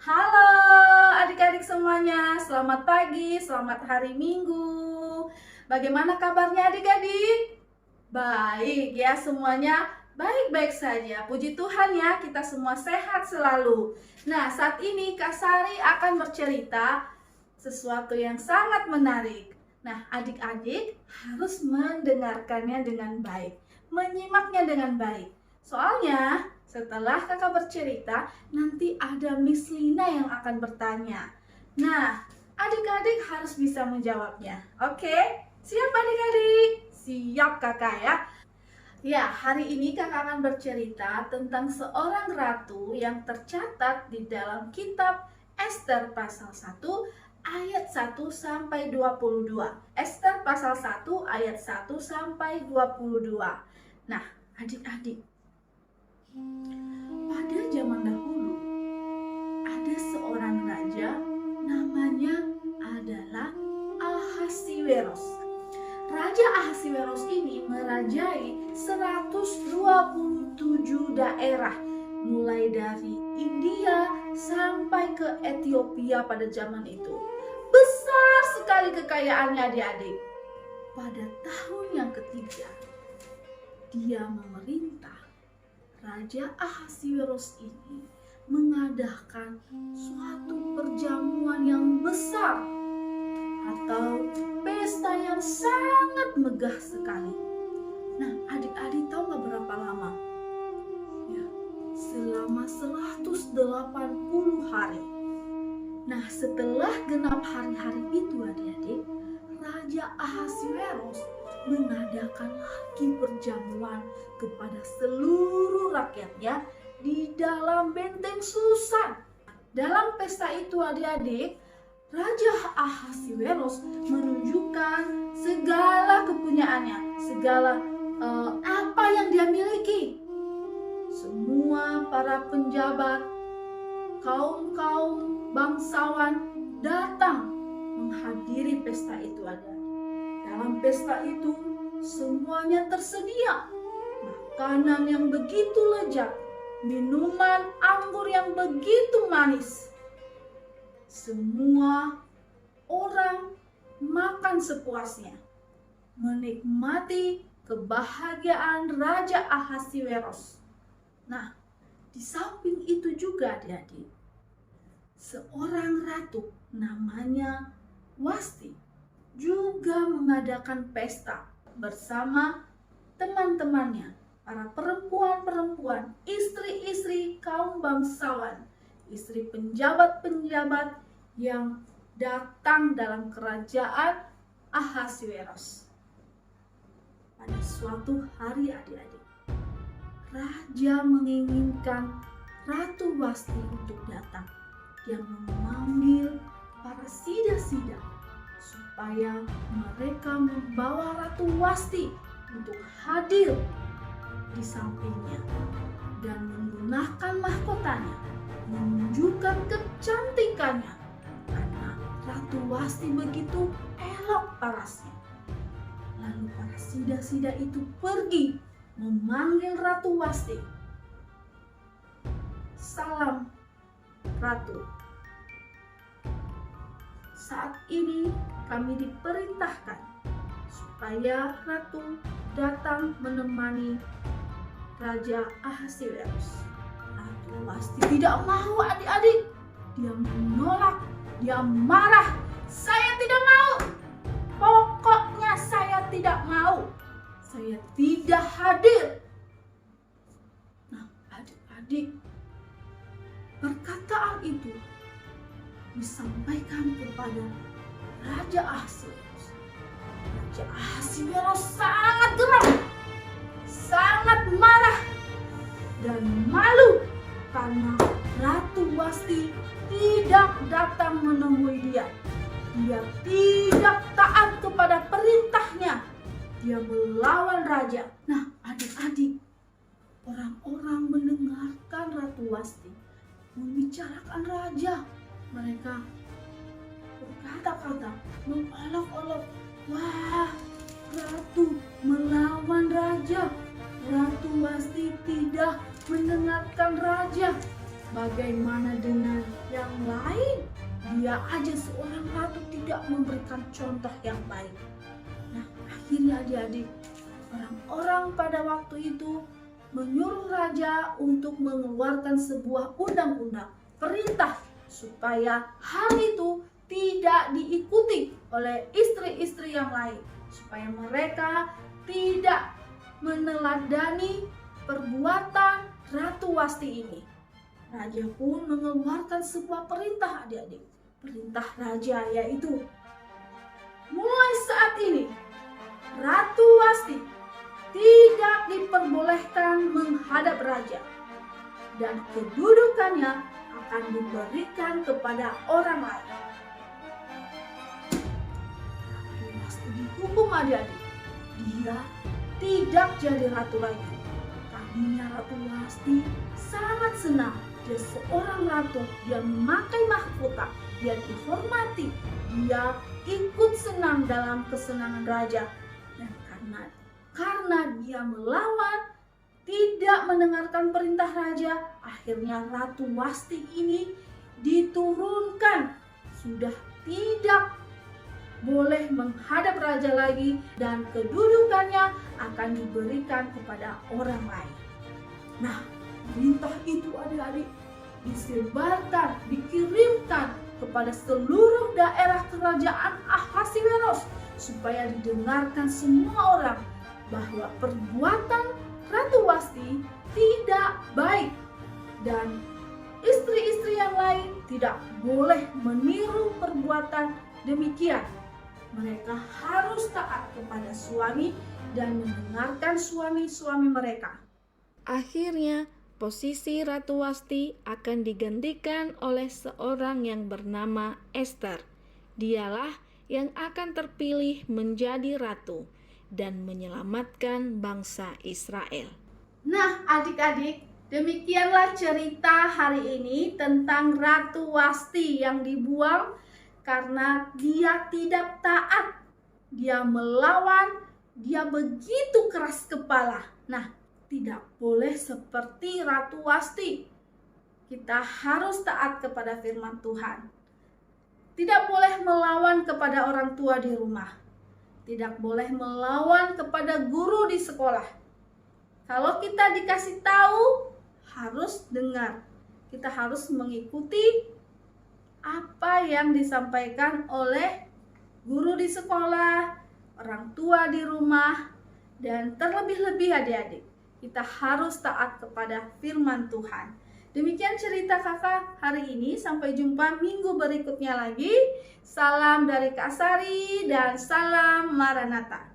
Halo adik-adik semuanya, selamat pagi, selamat hari Minggu. Bagaimana kabarnya adik-adik? Baik ya semuanya, baik-baik saja. Puji Tuhan ya, kita semua sehat selalu. Nah, saat ini Kak Sari akan bercerita sesuatu yang sangat menarik. Nah, adik-adik harus mendengarkannya dengan baik, menyimaknya dengan baik. Soalnya setelah kakak bercerita, nanti ada Miss Lina yang akan bertanya. Nah, adik-adik harus bisa menjawabnya. Oke? Siap adik-adik? Siap kakak ya? Ya, hari ini kakak akan bercerita tentang seorang ratu yang tercatat di dalam kitab Ester pasal 1 ayat 1 sampai 22. Ester pasal 1 ayat 1 sampai 22. Nah, adik-adik, pada zaman dahulu ada seorang raja namanya adalah Ahasiweros. Raja Ahasiweros ini merajai 127 daerah mulai dari India sampai ke Ethiopia pada zaman itu. Besar sekali kekayaannya adik-adik. Pada tahun yang ketiga dia memerintah, Raja Ahasiweros ini mengadakan suatu perjamuan yang besar atau pesta yang sangat megah sekali. Nah, adik-adik tahu nggak berapa lama? Ya, selama 180 hari. Nah, setelah genap hari-hari itu adik-adik, Raja Ahasiweros mengadakan lagi perjamuan kepada seluruh rakyatnya di dalam benteng Susan. Dalam pesta itu adik-adik, Raja Ahasiweros menunjukkan segala kepunyaannya, segala apa yang dia miliki. Semua para penjabat, kaum-kaum bangsawan datang menghadiri pesta itu adik. Dalam pesta itu semuanya tersedia. Makanan yang begitu lezat, minuman anggur yang begitu manis. Semua orang makan sepuasnya, menikmati kebahagiaan Raja Ahasiweros. Nah, di samping itu juga adik-adik, seorang ratu namanya Wasti juga mengadakan pesta bersama teman-temannya, para perempuan-perempuan, istri-istri kaum bangsawan, istri penjabat-penjabat yang datang dalam kerajaan Ahasiweros. Pada suatu hari adik-adik, raja menginginkan Ratu Wasti untuk datang. Dia memanggil para sida-sida supaya mereka membawa Ratu Wasti untuk hadir di sampingnya dan menggunakan mahkotanya, menunjukkan kecantikannya karena Ratu Wasti begitu elok parasnya. Lalu para sida-sida itu pergi memanggil Ratu Wasti. Salam Ratu. Saat ini kami diperintahkan supaya Ratu datang menemani Raja Ahasiweros. Ratu Wasti tidak mau adik-adik. Dia menolak, dia marah. Saya tidak mau. Pokoknya saya tidak mau. Saya tidak hadir. Nah, adik-adik, perkataan itu disampaikan kepada Raja Ahasiweros. Raja Ahasiweros sangat geram, sangat marah dan malu karena Ratu Wasti tidak datang menemui dia. Dia tidak taat kepada perintahnya. Dia melawan raja. Nah, adik-adik, orang-orang mendengarkan Ratu Wasti membicarakan raja. Mereka berkata-kata, mengolok-olok, wah, Ratu melawan raja. Ratu Wasti tidak mendengarkan raja. Bagaimana dengan yang yang lain, dia aja seorang ratu tidak memberikan contoh yang baik. Nah, akhirnya adik-adik, orang-orang pada waktu itu menyuruh raja untuk mengeluarkan sebuah undang-undang, perintah supaya hal itu tidak diikuti oleh istri-istri yang lain, supaya mereka tidak meneladani perbuatan Ratu Wasti ini. Raja pun mengeluarkan sebuah perintah adik-adik. Perintah raja yaitu, mulai saat ini Ratu Wasti tidak diperbolehkan menghadap raja, dan kedudukannya akan diberikan kepada orang lain. Ratu Wasti dihukum adik-adik. Dia tidak jadi ratu lagi. Tadinya Ratu Wasti sangat senang. Dia seorang ratu, dia memakai mahkota, dia dihormati, dia ikut senang dalam kesenangan raja. Dan karena dia melawan, tidak mendengarkan perintah raja, akhirnya Ratu Wasti ini diturunkan, sudah tidak boleh menghadap raja lagi, dan kedudukannya akan diberikan kepada orang lain. Nah, perintah itu adik-adik disebarkan, dikirimkan kepada seluruh daerah kerajaan Ahasiweros, supaya didengarkan semua orang bahwa perbuatan Ratu Wasti tidak baik, dan istri-istri yang lain tidak boleh meniru perbuatan demikian. Mereka harus taat kepada suami dan mendengarkan suami-suami mereka. Akhirnya, posisi Ratu Wasti akan digantikan oleh seorang yang bernama Ester. Dialah yang akan terpilih menjadi ratu dan menyelamatkan bangsa Israel. Nah, adik-adik, demikianlah cerita hari ini tentang Ratu Wasti yang dibuang karena dia tidak taat. Dia melawan, dia begitu keras kepala. Nah, tidak boleh seperti Ratu Wasti. Kita harus taat kepada firman Tuhan. Tidak boleh melawan kepada orang tua di rumah. Tidak boleh melawan kepada guru di sekolah. Kalau kita dikasih tahu, harus dengar. Kita harus mengikuti apa yang disampaikan oleh guru di sekolah, orang tua di rumah, dan terlebih-lebih adik-adik, kita harus taat kepada firman Tuhan. Demikian cerita kakak hari ini. Sampai jumpa minggu berikutnya lagi. Salam dari Kak Sari dan salam Maranatha.